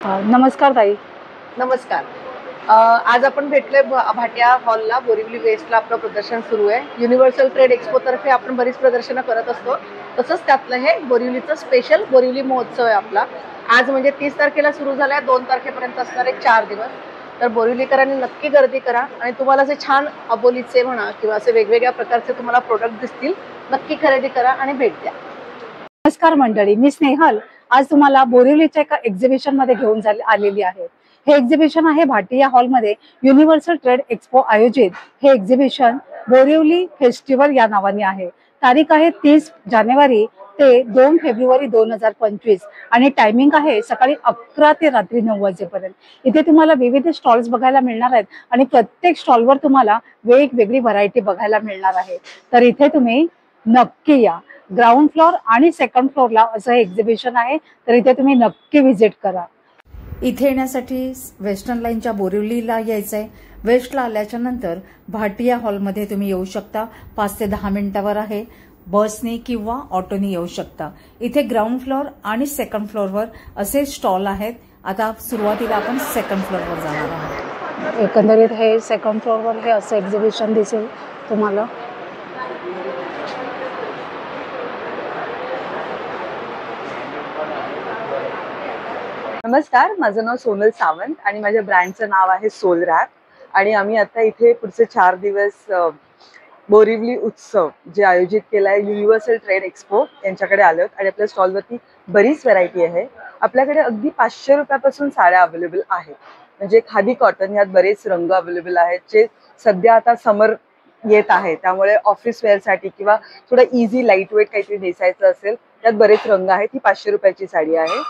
नमस्कार ताई. नमस्कार. आज आपण भेटलोय भाटिया हॉलला. बोरिवली वेस्टला आपलं प्रदर्शन सुरू आहे. युनिव्हर्सल ट्रेड एक्सपो तर्फे आपण बरीच प्रदर्शनं करत असतो. तसंच त्यातलं हे बोरिवलीचं स्पेशल बोरिवली महोत्सव आहे आपला. आज म्हणजे 30 तारखेला सुरू झालाय, 2 तारखेपर्यंत असणारे 4 दिवस. तर बोरिवलीकरांनी नक्की गर्दी करा आणि तुम्हाला असे छान अबोलीचे म्हणा किंवा असे वेगवेगळ्या प्रकारचे तुम्हाला प्रोडक्ट दिसतील, नक्की खरेदी करा आणि भेट द्या. नमस्कार मंडळी, मी स्नेहल आज तुम्हाला बोरिवलीच्या एका एक्झिबिशन मध्ये घेऊन आलेली आहे. हे एक्झिबिशन आहे भाटिया हॉलमध्ये युनिव्हर्सल ट्रेड एक्सपो आयोजित. हे एक्झिबिशन बोरिवली फेस्टिवल या नावाने आहे. तारीख आहे 30 जानेवारी ते 2 फेब्रुवारी 2025 आणि टायमिंग आहे सकाळी 11 ते रात्री 9 वाजेपर्यंत. इथे तुम्हाला विविध स्टॉल्स बघायला मिळणार आहेत आणि प्रत्येक स्टॉलवर तुम्हाला वेगवेगळी व्हरायटी बघायला मिळणार आहे. तर इथे तुम्ही नक्की या. ग्राउंड फ्लोअर आणि सेकंड फ्लोअरला असं हे एक्झिबिशन आहे, तर इथे तुम्ही नक्की व्हिजिट करा. इथे येण्यासाठी वेस्टर्न लाईनच्या बोरिवलीला यायचंय. वेस्टला आल्याच्या नंतर भाटिया हॉलमध्ये तुम्ही येऊ शकता. 5 ते 10 मिनिटावर आहे. बसने किंवा ऑटोने येऊ शकता. इथे ग्राउंड फ्लोअर आणि सेकंड फ्लोअरवर असे स्टॉल आहेत. आता सुरुवातीला आपण सेकंड फ्लोअरवर जाणार आहोत. एकंदरीत हे सेकंड फ्लोअरवर हे असं एक्झिबिशन दिसेल तुम्हाला. नमस्कार, माझं नाव सोनल सावंत आणि माझ्या ब्रँडचं नाव आहे सोल रॅप. आणि आम्ही आता इथे पुढचे 4 दिवस बोरिवली उत्सव जे आयोजित केला आहे युनिव्हर्सल ट्रेड एक्सपो यांच्याकडे आलोत. आणि आपल्या स्टॉलवरती बरीच व्हरायटी आहे. आपल्याकडे अगदी 500 रुपयापासून साड्या अवेलेबल आहेत. म्हणजे खादी कॉटन यात बरेच रंग अवेलेबल आहेत, जे सध्या आता समर येत आहे त्यामुळे ऑफिस वेअरसाठी किंवा थोडं इझी लाईट वेट काहीतरी नेसायचं असेल त्यात बरेच रंग आहेत. ही 500 रुपयाची साडी आहे.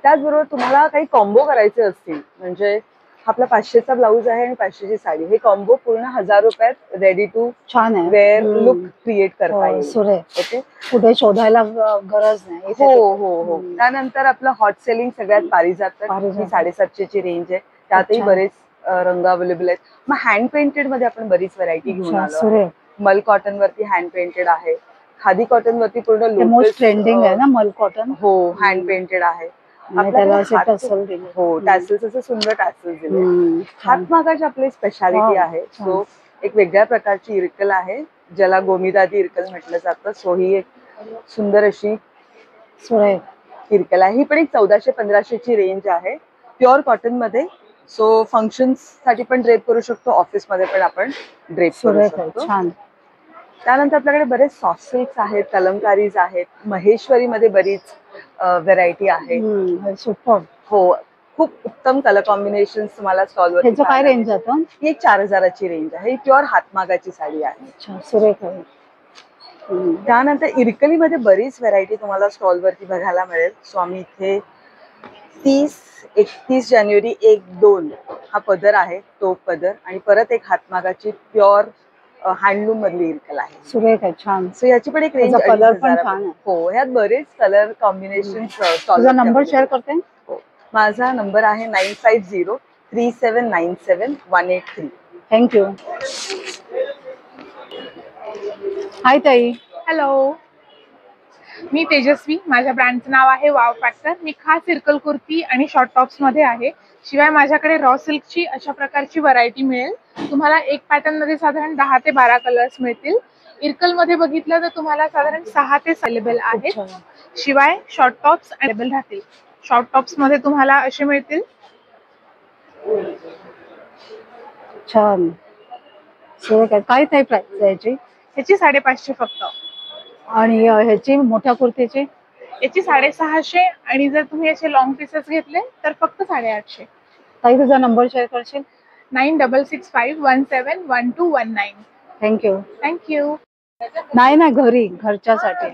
त्याचबरोबर तुम्हाला काही कॉम्बो करायचे असतील, म्हणजे आपला 500चा ब्लाऊज आहे आणि 500ची साडी, हे कॉम्बो पूर्ण 1000 रुपयात रेडी टू छान आहे. वेअर लुक क्रिएट करता येईल. ओके, कुठे शोधायला गरज नाही. हो हो हो. त्यानंतर आपलं हॉट सेलिंग सगळ्यात पारिजात ही 750ची रेंज आहे. त्यातही बरेच रंग अवेलेबल आहेत. मग हँड पेंटेड मध्ये आपण बरीच व्हरायटी घेऊन आलो. मल कॉटन वरती हँड पेंटेड आहे. खादी कॉटन वरती पूर्ण मोस्ट ट्रेंडिंग आहे ना मल कॉटन. हो, हँड पेंटेड आहे. हो, टॅसल्स असं सुंदर टॅसल्स दिले. हातमागाची आपली स्पेशालिटी आहे. सो एक वेगळ्या प्रकारची इरकल आहे ज्याला गोमीदादी इरकल म्हटलं जातं. सो ही एक सुंदर अशी इरकल आहे. ही पण एक 1400-1500ची रेंज आहे. प्युअर कॉटन मध्ये. सो फंक्शन्स साठी पण ड्रेप करू शकतो, ऑफिस मध्ये पण आपण ड्रेप करू शकतो. त्यानंतर आपल्याकडे बरेच सॉफ्ट सिल्क्स आहेत, कलमकारीज आहेत. महेश्वरी मध्ये बरीच व्हरायटी आहे. हो, खूप उत्तम कलर कॉम्बिनेशन तुम्हाला स्टॉलवर. काय रेंज जातं? ही एक 4000ची रेंज आहे. ही प्युअर हातमागाची साडी आहे. सुरेख आहे. त्यानंतर इरकलीमध्ये बरीच व्हरायटी तुम्हाला स्टॉलवरती बघायला मिळेल. सो आम्ही इथे 31 जानेवारी 1-2 हा पदर आहे, तो पदर, आणि परत एक हातमागाची प्युअर हँडलूम मधली इरकल आहे. सुरेख आहे, छान. सो याची पण एक रेंज. कलर पण छान आहे. हो, ह्यात बरेच कलर कॉम्बिनेशन. तुझा नंबर शेअर करते. माझा नंबर आहे 9503797183. थँक्यू. हाय ताई. हॅलो, मी तेजस्वी. माझ्या ब्रँडचं नाव आहे वाव फॅक्टर. मी खास इरकल कुर्ती आणि शॉर्ट टॉप्स मध्ये आहे. शिवाय माझ्याकडे रॉ सिल्कची अशा प्रकारची व्हरायटी मिळेल. तुम्हाला एक पॅटर्न मध्ये साधारण 10 ते 12 कलर्स मिळतील. इरकल मध्ये बघितलं तर तुम्हाला साधारण 6 ते अवेलेबल आहेत. शिवाय शॉर्ट टॉप्स अवेलेबल राहतील. शॉर्ट टॉप्स मध्ये तुम्हाला असे मिळतील. छान. काय ताई प्राइस याची? ह्याची 550 फक्त. आणि ह्याची मोठ्या कुर्तीची? याची 650. आणि जर तुम्ही याचे लॉंग पीसेस घेतले तर फक्त 850. ताई तुझा नंबर शेअर करशील? 9665171219. थँक्यू. थँक्यू. नाही घरच्यासाठी.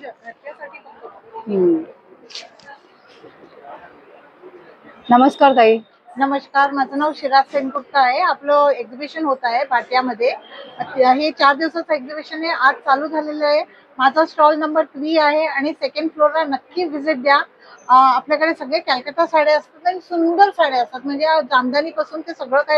नमस्कार ताई. नमस्कार, माझं नाव शिराज सेनगुप्ता आहे. आपलं एक्झिबिशन होत आहे भाटियामध्ये. हे 4 दिवसाचं एक्झिबिशन आहे. आज चालू झालेलं आहे. माझा स्टॉल नंबर 3 आहे आणि सेकंड फ्लोअरला नक्की व्हिजिट द्या. आपल्याकडे सगळे कॅलकटा साड्या असतात आणि सुंदर साड्या असतात. म्हणजे जामदानी पासून ते सगळं काय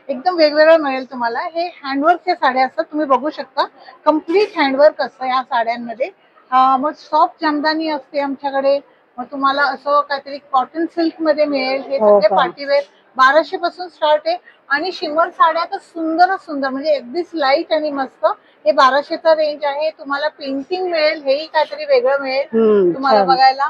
एकदम वेगवेगळं मिळेल तुम्हाला. हे हँडवर्कच्या साड्या असतात, तुम्ही बघू शकता. कम्प्लीट हँडवर्क असतं या साड्यांमध्ये. मग सॉफ्ट जामदानी असते आमच्याकडे. मग तुम्हाला असं काहीतरी कॉटन सिल्क मध्ये मिळेल. हे हो सगळे का? पार्टीवेअर 1200 पासून स्टार्ट आहे. आणि शिमर साड्या तर सुंदरच सुंदर, म्हणजे अगदीच लाईट आणि मस्त. हे 1200चा रेंज आहे. तुम्हाला पेंटिंग मिळेल, हेही काहीतरी वेगळं मिळेल तुम्हाला छान. बघायला.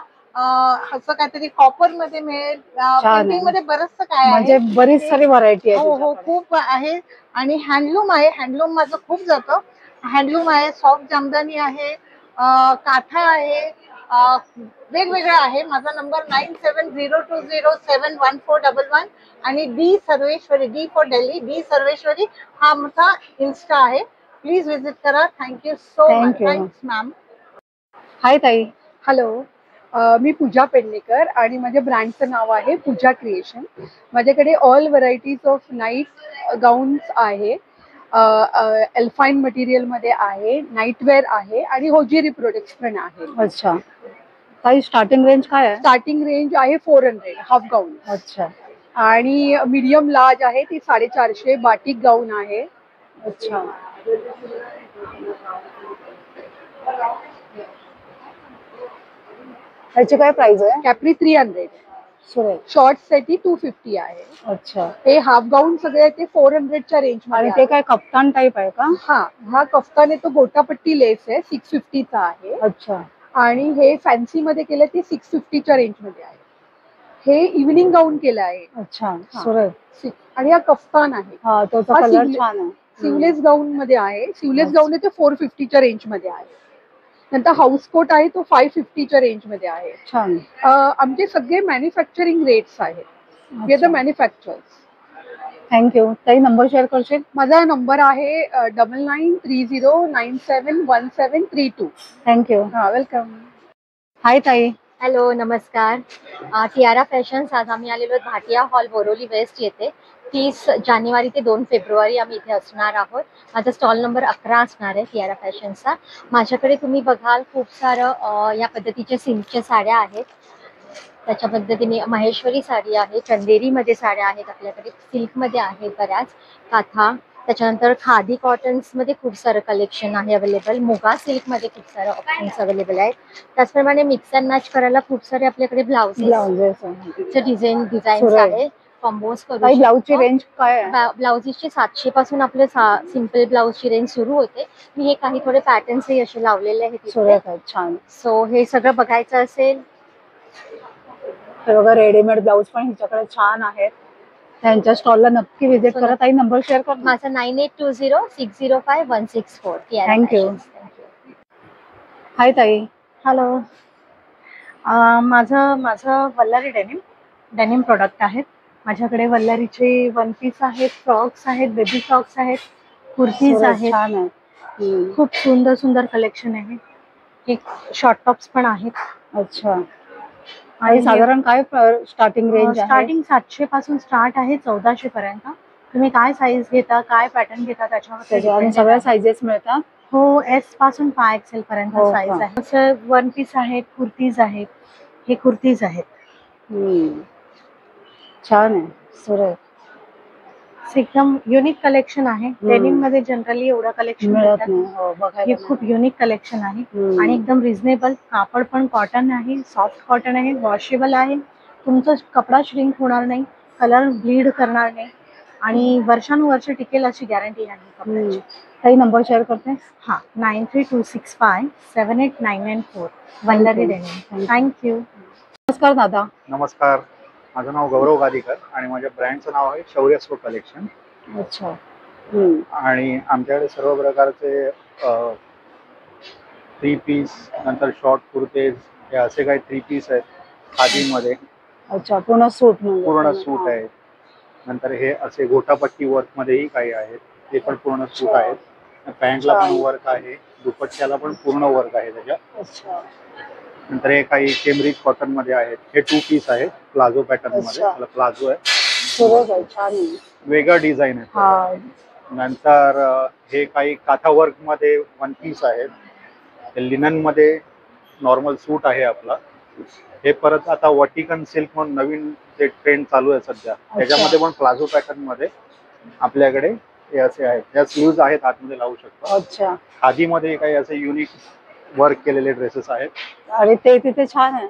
असं काहीतरी कॉपर मध्ये मिळेल. छान पेंटिंग आहे. मध्ये बरंचसं काय म्हणजे आहे. बरीच सारी व्हरायटी आहे हो हो, तुझ्याकडे. खूप आहे. आणि हँडलूम आहे. हँडलूम माझं खूप जातं. हँडलूम आहे, सॉफ्ट जामदानी आहे, काथा आहे, वेगवेगळं आहे. माझा नंबर 9702071411 आणि D Sarveshwari, D for Delhi, D Sarveshwari हा आमचा इन्स्टा आहे. प्लीज विजिट करा. Thank you so much. Thank you. Thanks ma'am. Hi ताई. हॅलो, मी पूजा पेडणेकर आणि माझ्या ब्रँडचं नाव आहे पूजा क्रिएशन. माझ्याकडे all varieties of night gowns आहे, एल्फाईन मटेरियलमध्ये आहे, नाईटवेअर आहे आणि होजिरी प्रोडक्ट्स पण आहे. अच्छा ताई, स्टार्टिंग रेंज काय आहे? स्टार्टिंग रेंज आहे 400 हाफ गाऊन अच्छा आणि मीडियम लार्ज आहे ती 450. बाटिक गाऊन आहे. अच्छा. त्याची काय प्राइस आहे? कॅपरी 300, सुरेख. शॉर्ट साठी 250 आहे. अच्छा. हे हाफ गाऊन सगळे ते 400च्या रेंज आणि मध्ये ते काय कप्तान टाईप आहे का? हा कफ्तान आहे तो गोटापट्टी लेस आहे, 650चा आहे. अच्छा. आणि हे फॅन्सी मध्ये केलं ते 650च्या रेंज मध्ये आहे. हे इव्हनिंग गाऊन केलं आहे. अच्छा हा. सुरेख. आणि हा कफ्तान आहे. हा त्याचा हा कलर सिवले- छान आहे. सिवलेस गाऊन मध्ये आहे. सिवलेस अच्छा. गाऊन आहे ते 450च्या रेंज मध्ये आहे. नंतर हाऊस कोट आहे तो 550च्या रेंज मध्ये आहे. छान. आमचे सगळे मॅन्युफॅक्चरिंग रेट्स आहेत. We are the manufacturers. Thank you ताई. नंबर शेअर करशील? माझा नंबर आहे 9930971732. थँक्यू. हा, वेलकम. हाय ताई. हॅलो, नमस्कार. टियारा फॅशन्स, आज आम्ही आलेलो आहोत भाटिया हॉल, बोरोली वेस्ट येथे. 30 जानेवारी ते 2 फेब्रुवारी आम्ही इथे असणार आहोत. माझा स्टॉल नंबर 11 असणार आहे टियारा फॅशन्सचा. माझ्याकडे तुम्ही बघाल खूप सारं या पद्धतीच्या सिल्कच्या साड्या आहेत. त्याच्या पद्धतीने महेश्वरी साडी आहे, चंदेरीमध्ये साड्या आहेत आपल्याकडे, सिल्कमध्ये आहेत बऱ्याच, काथा. त्याच्यानंतर खादी कॉटन्समध्ये खूप सारं कलेक्शन आहे अवेलेबल. मुगा सिल्कमध्ये खूप सारं ऑप्शन्स अवेलेबल आहेत. त्याचप्रमाणे मिक्स अँड मॅच करायला खूप सारे आपल्याकडे ब्लाउजेस ब्लाउजेस डिझाईन्स सुरेख. आहे. कॉम्बोज ताई, करू ब्लाउजची रेंज काय आहे? ब्लाउजेसची 700 पासून आपले सिम्पल ब्लाउजची रेंज सुरू होते. मी हे काही थोडे पॅटर्न्सही असे लावलेले आहेत इथे. सुरेख आहे. छान. सो हे सगळं बघायचं असेल हे बघा, रेडीमेड ब्लाउज पण हिच्याकडे छान आहेत. त्यांच्या स्टॉलला नक्की व्हिजिट करा. ताई, नंबर शेअर कर. माझा 9820605164. Thank you. हाय ताई. हॅलो, माझं वल्लारी डेनिम प्रोडक्ट आहेत. माझ्याकडे वल्लारीचे वन पीस आहेत, फ्रॉक्स आहेत, बेबी फ्रॉक्स आहेत, कुर्तीज सुरेख, आहेत. छान आहे. खूप सुंदर कलेक्शन आहे. एक शॉर्ट टॉप्स पण आहेत. अच्छा. आणि साधारण काय स्टार्टिंग रेंज आहे? स्टार्टिंग 700 पासून स्टार्ट आहे 1400 पर्यंत. तुम्ही काय साईज घेता, काय पॅटर्न घेता त्याच्यावर आणि depend सगळ्या आहे. साईजेस मिळतात? हो, एस पासून 5XL पर्यंत हो का? साईज आहे. असं वन पीस आहेत, कुर्तीज आहेत. हे कुर्तीज आहेत. छान आहे. सुरेख. एकदम युनिक कलेक्शन आहे. डेनिम मध्ये जनरली एवढं कलेक्शन मिळत नाही. हो, बघायला हे खूप युनिक कलेक्शन आहे. आणि एकदम रिझनेबल. कापड पण कॉटन आहे, सॉफ्ट कॉटन आहे, वॉशेबल आहे. तुमचा कपडा श्रिंक होणार नाही, कलर ब्लीड करणार नाही आणि वर्षानुवर्ष टिकेल अशी गॅरंटी आहे कपड्याची. ताई, नंबर शेअर करते? हा, 9326578994. वल्लरी डेनिम. थँक्यू. नमस्कार दादा. नमस्कार, माझं नाव गौरव गादीकर आणि माझ्या ब्रँडचं नाव आहे शौर्य स्टो कलेक्शन. अच्छा. आणि आमच्याकडे सर्व प्रकारचे 3 पीस, नंतर शॉर्ट कुर्तेज, हे असे काही 3 पीस आहेत खादीमध्ये. अच्छा, पूर्ण सूट म्हणजे? पूर्ण सूट आहेत. नंतर हे असे गोटापट्टी वर्कमध्येही काही आहेत, ते पण पूर्ण सूट आहेत. पॅन्टला पण वर्क आहे, दुपट्ट्याला पण पूर्ण वर्क आहे त्याच्यात. अच्छा. नंतर हे काही केम्ब्रिज कॉटन मध्ये आहेत. हे 2 पीस आहेत प्लाझो पॅटर्न मध्ये. अच्छा. प्लाझो आहे, सुरेख आहे. छान आहे. वेगळं डिझाईन आहे. हा. नंतर हे काही काथा वर्क मध्ये वन पीस आहेत. लिनन मध्ये नॉर्मल सूट आहे आपला. हे परत आता वटिकन सिल्क म्हणून नवीन जे ट्रेंड चालू आहे सध्या, त्याच्यामध्ये पण प्लाझो पॅटर्न मध्ये आपल्याकडे हे असे आहेत. त्या स्लीव्ज आहेत, आतमध्ये लावू शकतो. अच्छा. खादीमध्ये काही असे युनिक वर्क केलेले ड्रेसेस आहेत. आणि ते तिथे छान आहे.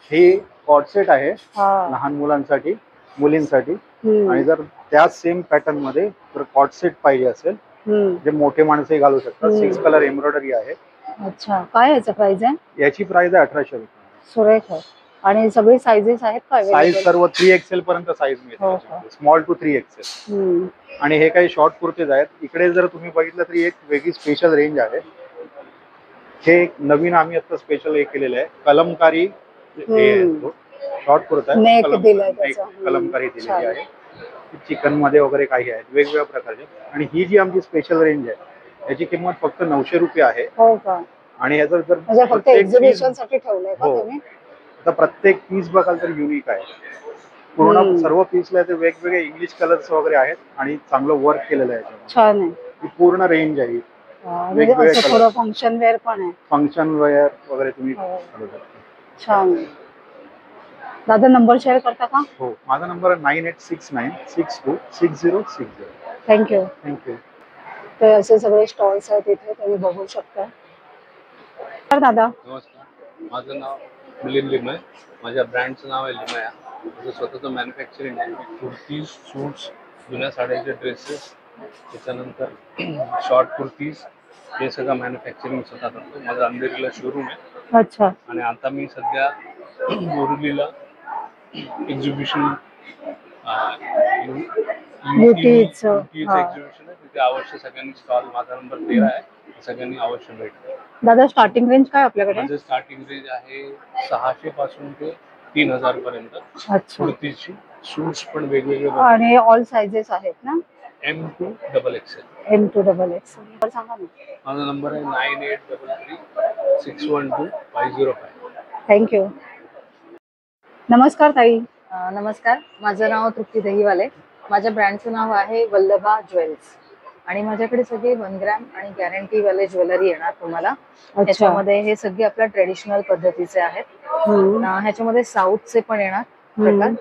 हे कॉर्ड सेट आहे हा. लहान मुलांसाठी, मुलींसाठी. हम्म, आणि जर त्याच सेम पॅटर्न मध्ये जर कॉर्ड सेट पाहिजे असेल, हम्म. जे मोठे माणसंही घालू शकतात, 6 हम्म. कलर एम्ब्रॉयडरी आहे. अच्छा, काय याचं प्राइस आहे? याची प्राइस आहे 1800 रुपये. सुरेख आहे. आणि सगळी साईजेस आहेत का साईज available? सर्व 3XL पर्यंत साईज हो मिळते, का? Small to 3XL. हम्म, आणि हे काही शॉर्ट कुर्तेज आहेत. इकडे जर तुम्ही बघितलं तरी एक वेगळी स्पेशल रेंज आहे. हे एक नवीन आम्ही आता स्पेशल हे केलेलं आहे, कलमकारी. शॉर्ट कुर्ता आहे, नेक दिलाय त्याचा. कलमकारी छान. दिलेली आहे. चिकन मध्ये वगैरे काही आहेत वेगवेगळ्या प्रकारचे. आणि ही जी आमची स्पेशल रेंज आहे याची किंमत फक्त 900 रुपये आहे. हो का? आणि याचं जर म्हणजे फक्त प्रत्येक एक्झिबिशन piece- साठी ठेवलंय का हो. तुम्ही? आता प्रत्येक पीस बघाल तर युनिक आहे. पूर्ण हम्म. सर्व पीसला ते वेगवेगळे इंग्लिश कलर्स वगैरे आहेत आणि चांगलं वर्क केलेलं आहे याच्यामध्ये. छान आहे. ही पूर्ण रेंज आहे. म्हणजे वेगवेगळे असं color. थोडं फंक्शन वेअर पण आहे. फंक्शन वेअर वगैरे तुम्ही हो. घालू शकता. छान. दादा नंबर शेअर करता का? हो, माझा नंबर आहे 9869626060. थँक्यू. थँक्यू. ते असे सगळे स्टॉल्स आहेत इथे तुम्ही बघू शकता. तर दादा नमस्कार, माझं नाव मिलिंद लिमय. माझ्या ब्रँडचं नाव आहे लिमया. माझं स्वतःचं मॅन्युफॅक्चरिंग आहे. कुर्तीज, सूट्स, जुन्या साड्यांचे ड्रेसेस, त्याच्यानंतर शॉर्ट कुर्तीज, हे सगळं मॅन्युफॅक्चरिंग स्वतः करतो. माझं अंधेरीला शोरूम आहे. अच्छा. आणि आता मी सध्या बोरिवलीला एक्झिबिशन युटीज, हा. एक्झिबिशन आहे, तिथे अवश्य सगळ्यांनी स्टॉल, माझा नंबर 13 आहे, सगळ्यांनी अवश्य भेट द्या. दादा स्टार्टिंग रेंज काय आपल्याकडे? माझं स्टार्टिंग रेंज आहे 600 पासून ते 3000 पर्यंत. अच्छा. कुर्तीची, सूट्स पण वेगवेगळे आणि ऑल साइजेस आहेत ना? M to XXL. M2 XXL. Number सांगा ना. माझा नंबर आहे 9833612505. थँक्यू. नमस्कार ताई. नमस्कार, माझं नाव तृप्ती दहीवाले. माझ्या ब्रँडचं नाव आहे वल्लभा ज्वेल्स. आणि माझ्याकडे सगळे 1 ग्रॅम आणि गॅरंटीवाले ज्वेलरी येणार तुम्हाला. अच्छा. त्याच्यामध्ये हे सगळे आपल्या ट्रेडिशनल पद्धतीचे आहेत. हम्म, ह्याच्यामध्ये साऊथचे पण येणार प्रकार.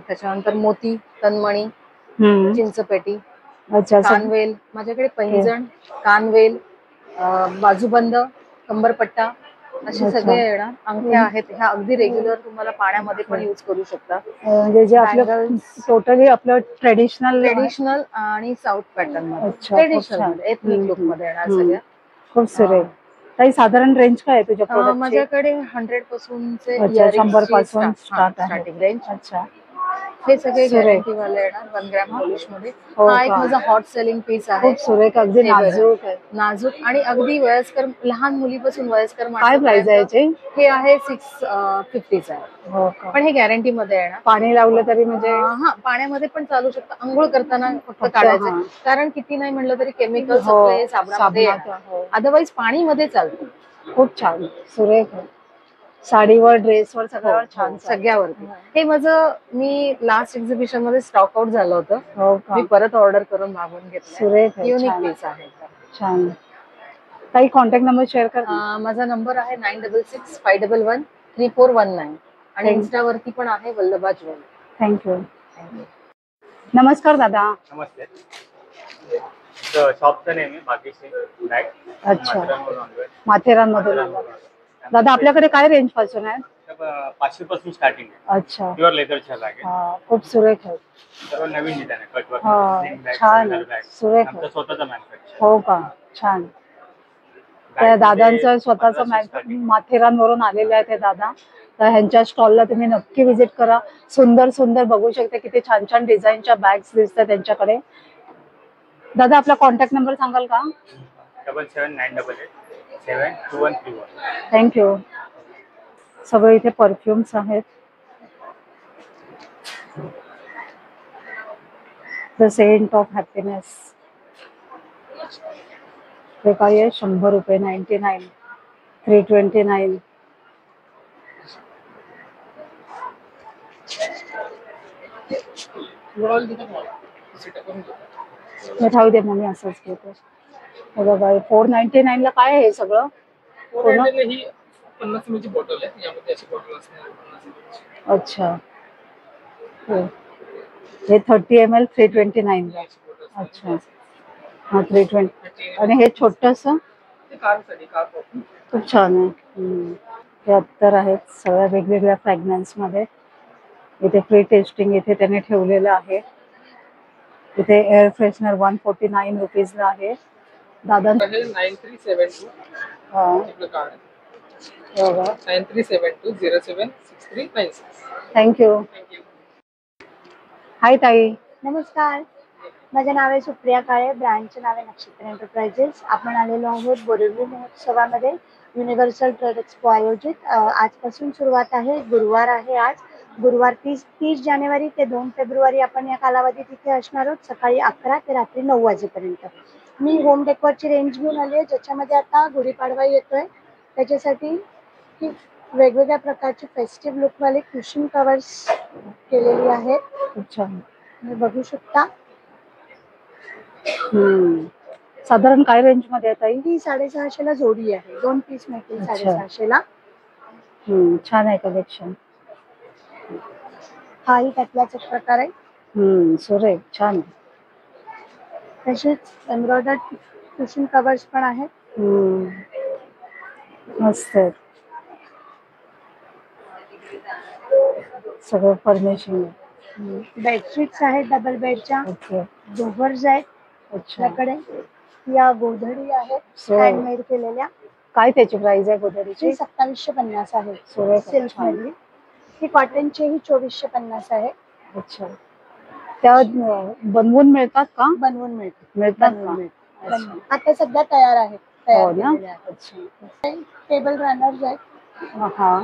त्याच्यानंतर मोती, तन्मणी, हम्म. चिंचपेटी, अच्छा. कानवेल, माझ्याकडे पैंजण, कानवेल, बाजूबंद, कंबरपट्टा असे अच्छा. सगळे येणार. अंगठ्या आहेत, ह्या अगदी रेग्युलर तुम्हाला पाण्यामध्ये पण यूज करू शकता. म्हणजे जे आपलं Bangles. टोटली आपलं ट्रेडिशनल. ट्रेडिशनल आणि साऊथ पॅटर्न मध्ये, अच्छा, खूप ट्रेडिशनल छान. मध्ये, एथनिक लुक मध्ये येणार हम्म. सगळ्या. खूप सुरेख. ताई साधारण रेंज काय आहे तुझ्या प्रोडक्टची? माझ्याकडे 100 पासूनचे अच्छा, 100 पासून स्टार्ट आहे. Starting range. अच्छा. हे सगळे सुरेख. गॅरंटी वाले येणार 1 ग्रॅम पॉलिश मध्ये. हो हा एक का? माझा हॉट सेलिंग पीस आहे. खूप सुरेख, अगदी हे बघा. नाजूक आहे. नाजूक आणि अगदी वयस्कर, लहान मुलीपासून वयस्कर काय प्राइस आहे माणसापर्यंत. याची? हे आहे 650 आहे. हो का? पण हे गॅरंटी मध्ये येणार. पाणी लावलं तरी म्हणजे हा, पाण्यामध्ये पण चालू शकतं. आंघोळ करताना फक्त फक्त, काढायचं, हा. कारण किती नाही म्हणलं तरी केमिकल्स हो, आपले साबणामध्ये साबणाचं, हो. अदरवाईज पाणीमध्ये चालतं. खूप छान, सुरेख आहे. साडीवर, ड्रेसवर सगळ्यावर छान. सगळ्यावरती. हे माझं, मी लास्ट एक्झिबिशन मध्ये स्टॉक आउट झालं होतं. हो का? मी परत ऑर्डर करून मागवून घेतलं. सुरेख आहे, युनिक छान. पीस आहे. छान. ताई कॉन्टॅक्ट नंबर शेअर कर. माझा नंबर आहे 9665113419 आणि इन्स्टावरती पण आहे वल्लभा ज्वेल. थँक्यू. नमस्कार दादा. नमस्ते. शॉपचं नेम आहे भाग्यश्री बॅग. अच्छा. माथेरानमधून आला. दादा आपल्याकडे काय रेंज पासून आहे? 500 पासून स्टार्टिंग आहे. अच्छा. प्युअर लेदरच्या बॅग आहे. हा, खूप सुरेख आहे. सर्व नवीन डिझाईन आहे. कटवर्क, हा, स्लिंग बॅग, छान शोल्डर आहे. बॅग. सुरेख आमचा आहे. स्वतःचा मॅन्युफॅक्चर. हो का? छान. त्या दादांचं स्वतःचं माथेरानवरून आलेले आहेत हे दादा. तर ह्यांच्या स्टॉलला तुम्ही नक्की व्हिजिट करा. सुंदर सुंदर बघू शकता, किती छान छान डिझाईनच्या बॅग्स दिसतात त्यांच्याकडे. दादा आपला कॉन्टॅक्ट नंबर सांगाल का? 7798872131. थँक्यू. सगळे इथे परफ्युम्स आहेत. The scent of happiness. हे काय आहे? 100 रुपये, 99, 329. राहू दे, मग मी असंच घेतो. हे बघा, 499 ला काय आहे हे सगळं? पूर्ण? ही 50 ml ची बॉटल आहे. यामध्ये अशी बॉटल असणार 50 ml. अच्छा. हो. हे 30 ml 329 ला. अच्छा. हा, 320. आणि हे छोटस ते कारसाठी, कार खूप छान आहे. हे अत्तर आहेत सगळ्या वेगवेगळ्या फ्रॅग्रन्स मध्ये. इथे फ्री टेस्टिंग इथे त्याने ठेवलेलं आहे. इथे एअर फ्रेशनर 149 रुपीजला आहे. दादा 9372 9372076396. थँक्यू. हाय ताई. नमस्कार, माझे नाव आहे सुप्रिया काळे, ब्रँडचे नाव आहे नक्षत्र एंटरप्राइजेस. आपण आलेलो आहोत बोरिवली महोत्सवामध्ये युनिव्हर्सल ट्रेड एक्सपो आयोजित. आजपासून सुरुवात आहे, गुरुवार आहे आज. गुरुवार 30 जानेवारी ते 2 फेब्रुवारी आपण या कालावधीत इथे असणार आहोत, सकाळी 11 ते रात्री 9 वाजेपर्यंत. मी होम डेकोरची रेंज घेऊन आली आहे, ज्याच्यामध्ये आता गुढीपाडवा येतोय त्याच्यासाठी वेगवेगळ्या प्रकारचे फेस्टिव्ह लुकवाले कुशन कवर्स केलेली आहेत. खूप छान. तुम्ही बघू शकता. साधारण काय रेंज मध्ये आहे ताई? ही 650 ला जोडी आहे, 2 पीस मिळतील अच्छा. 650 ला. छान आहे कलेक्शन. हाही त्यातलाच एक प्रकार आहे. सुरेख छान. तसेच एम्ब्रॉयडर्ड कुशन कवर्स पण आहेत. मस्त आहे. सगळं फर्निशिंग आहे. बेडशीट्स आहेत डबल बेडच्या. ओके. डोव्हर्स आहेत अच्छा. आपल्याकडे. या गोधडी आहेत हँडमेड केलेल्या. काय त्याची प्राइस आहे गोधडीची? 2750 आहे सुरेख. सिल्क मधली. ही कॉटनची ही 2450 आहे. अच्छा. त्या बनवून मिळतात का? बनवून मिळतात का? बनवून. आता सध्या तयार आहेत. हो ना. अच्छा. टेबल रनर्स आहेत. हा.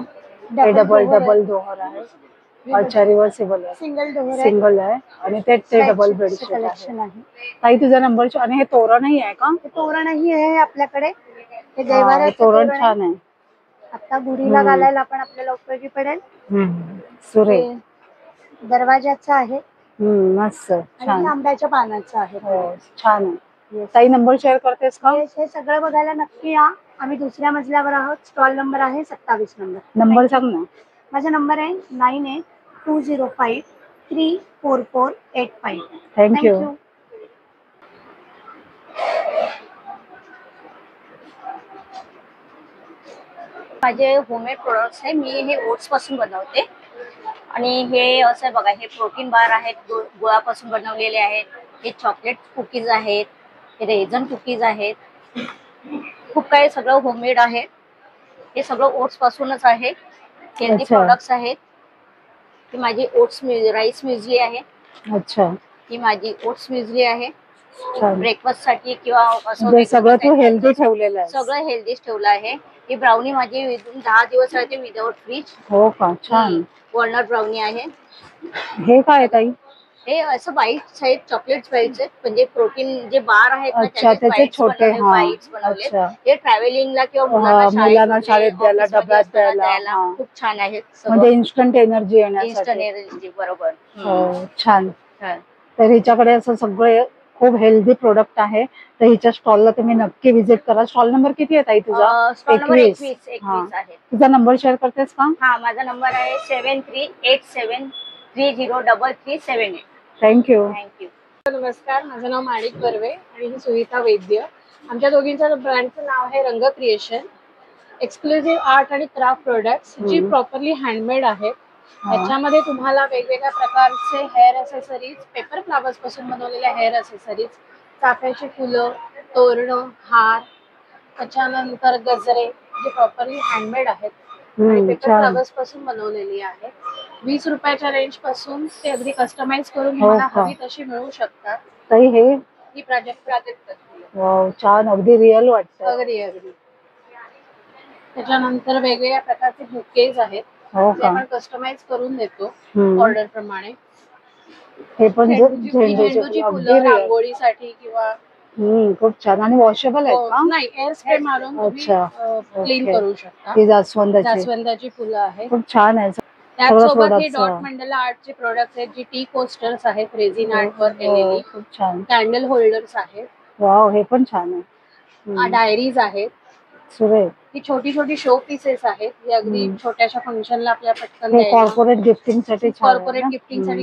हे डबल डोअर आहे. अच्छा, रिव्हर्सेबल आहे. सिंगल डोअर सिंगल आहे आणि ते डबल बेडशीट कलेक्शन आहे. आहे. ताई तुझा नंबर. आणि हे तोरणही आहे का? हे तोरणही आहे आपल्याकडे. हे हे दैवाराचं तोरण तोरण छान आहे. आता गुढीला घालायला पण आपल्याला उपयोगी पडेल. सुरेख. हे दरवाजाचं आहे मस्त आणि छान. आंब्याच्या पानाचं आहे. हो छान आहे. ताई नंबर शेअर करतेस का? हे सगळं बघायला नक्की या. आम्ही दुसऱ्या मजल्यावर आहोत. स्टॉल नंबर आहे 27 नंबर. नंबर सांग ना. माझा नंबर आहे 9820534485. थँक्यू. माझे होममेड प्रोडक्ट्स आहे. मी हे ओट्स पासून बनवते आणि हे असं बघा, हे प्रोटीन बार आहेत, गुळापासून बनवलेले आहेत. हे चॉकलेट कुकीज आहेत, हे रेझन कुकीज आहेत. खूप काही सगळं होममेड आहे. हे सगळं ओट्स पासूनच आहे. हेल्दी प्रोडक्ट्स आहेत. ही माझी ओट्स राईस म्युझली आहे. अच्छा. ही माझी ओट्स म्युझली आहे. ब्रेकफास्ट साठी किंवा म्हणजे सगळं तू हेल्दी ठेवलेलं आहे. सगळं हेल्दीच ठेवलं आहे. ही ब्राउनी माझी 10 दिवस राहते विदाउट फ्रीज. हो का? छान. वॉलनट ब्राउनी आहे. हे काय आहे ताई? हे असं बाईट्स आहेत, चॉकलेट बाईट्स आहेत. म्हणजे प्रोटीन जे बार आहेत ना, अच्छा, त्याचे छोटे. बाईट्स बनवले. अच्छा. हे ट्रॅव्हलिंगला किंवा मुलांना शाळेत द्यायला, डब्यात द्यायला खूप छान आहेत. म्हणजे इन्स्टंट एनर्जी इन्स्टंट येण्यासाठी. एनर्जी. बरोबर. छान. छान. तर हिच्याकडे असं सगळे खूप हेल्दी प्रोडक्ट आहे. तर हिच्या स्टॉलला तुम्ही नक्की व्हिजिट करा. स्टॉल नंबर किती आहे ताई तुझा? स्टॉल नंबर 21 आहे. तुझा नंबर शेअर करतेस का? हा, माझा नंबर आहे 7387303378. थँक्यू. थँक्यू. नमस्कार, माझं नाव माणिक बर्वे आणि ही सुनीता वैद्य. आमच्या दोघींच्या ब्रँडचं नाव आहे रंग क्रिएशन. एक्सक्लुझिव्ह आर्ट आणि क्राफ्ट प्रोडक्ट्स जी प्रॉपरली हँडमेड आहेत. त्याच्यामध्ये तुम्हाला वेगवेगळ्या प्रकारचे हेअर असेसरीज, पेपर फ्लावर्स पासून बनवलेल्या हेअर असेसरीज, चाफ्याची फुलं, तोरणं, हार, त्याच्यानंतर गजरे जे प्रॉपरली हँडमेड आहेत आणि पेपर फ्लावर्स पासून बनवलेली आहेत. 20 रुपयाच्या रेंज पासून ते अगदी कस्टमाइज करून तुम्हाला हवी तशी मिळू शकतात. ताई हे ही प्राजक्त. वाव, छान. अगदी रिअल वाटतं. अगदी. त्याच्यानंतर वेगवेगळ्या प्रकारचे बुकेज आहेत. ते आपण कस्टमाइज करून देतो ऑर्डर प्रमाणे. हे पण झेंडूची फुलं रांगोळीसाठी किंवा खूप छान. आणि वॉशेबल आहेत का? नाही, एअर स्प्रे मारून क्लीन करू शकता. ही जास्वंदाची फुलं आहेत. खूप छान आहे. त्याचसोबत हे डॉट मंडला आर्टचे प्रोडक्ट्स आहेत. जी टी कोस्टर्स आहेत, रेझिन आर्ट वर केलेली. खूप छान. कॅन्डल होल्डर्स आहेत. वाव, हे पण छान आहे. डायरीज आहेत. सुरेख. ही छोटी छोटी शो पीसेस आहेत. ही अगदी छोट्याशा फंक्शनला आपल्या पटकन कॉर्पोरेट गिफ्टिंग साठी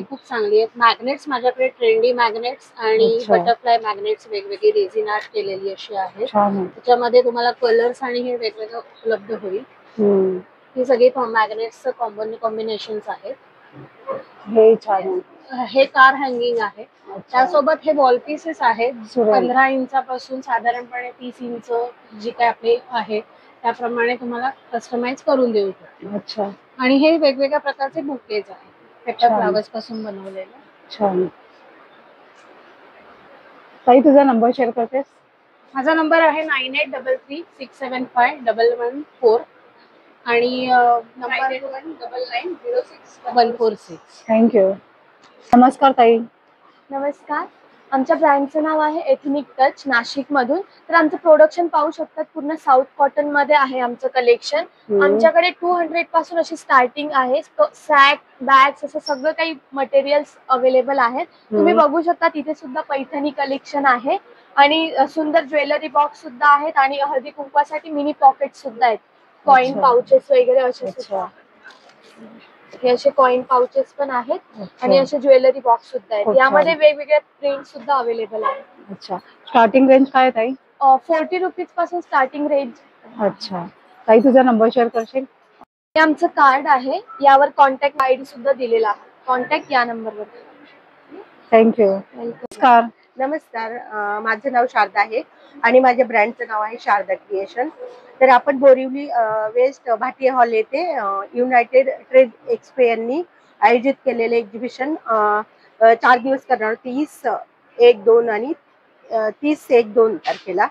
खूप चांगली आहेत. मॅग्नेट्स माझ्याकडे ट्रेंडी मॅग्नेट्स आणि बटरफ्लाय मॅग्नेट्स वेगवेगळी रेझिन आर्ट केलेली अशी आहेत. त्याच्यामध्ये तुम्हाला कलर्स आणि हे वेगवेगळं उपलब्ध होईल. हे सगळे मॅग्नेट्सचं कॉम्बिनेशन्स आहेत. हे छान आहे. हे कार हँगिंग आहे. त्यासोबत हे वॉल पीसेस आहेत. सुरेख. 15 इंचापासून साधारणपणे 30 इंच जी काय आपले आहे त्याप्रमाणे तुम्हाला कस्टमाइज करून देऊ शकतो. अच्छा, आणि हे वेगवेगळ्या प्रकारचे बुकेज आहेत पेपर छान. फ्लावर्स पासून बनवलेले. छान. ताई तुझा नंबर शेअर करतेस? माझा नंबर आहे 9833675114 आणि नंबर 146. थँक्यू. नमस्कार ताई. नमस्कार. आमच्या ब्रँडचं नाव आहे एथनिक टच, नाशिक मधून. तर आमचं प्रोडक्शन पाहू शकतात, पूर्ण साऊथ कॉटन मध्ये आहे आमचं कलेक्शन. आमच्याकडे 200 पासून अशी स्टार्टिंग आहे. सॅक, बॅग्स असं सगळं काही मटेरियल्स अवेलेबल आहेत. तुम्ही बघू शकता तिथे सुद्धा पैठणी कलेक्शन आहे आणि सुंदर ज्वेलरी बॉक्स सुद्धा आहेत आणि हळदी कुंकवासाठी मिनी पॉकेट सुद्धा आहेत. कॉइन पाउचेस वगैरे असे सुद्धा. हे असे कॉइन पाउचेस पण आहेत आणि असे ज्वेलरी बॉक्स सुद्धा आहेत. यामध्ये वेगवेगळे प्रिंट सुद्धा अवेलेबल आहेत. अच्छा, स्टार्टिंग रेंज काय ताई? 40 रुपीज पासून स्टार्टिंग रेंज. अच्छा ताई तुझा नंबर शेअर करशील? हे आमचं कार्ड आहे, यावर कॉन्टॅक्ट आयडी सुद्धा दिलेला आहे. कॉन्टॅक्ट या नंबरवर. थँक्यू. नमस्कार. नमस्कार. माझं नाव शारदा आहे आणि माझ्या ब्रँडचं नाव आहे शारदा क्रिएशन. तर आपण बोरिवली वेस्ट भाटिया हॉल येथे युनायटेड ट्रेड एक्सपो यांनी आयोजित केलेले एक्झिबिशन 4 दिवस करणार, 30/1/2 आणि 30/1/2 तारखेला.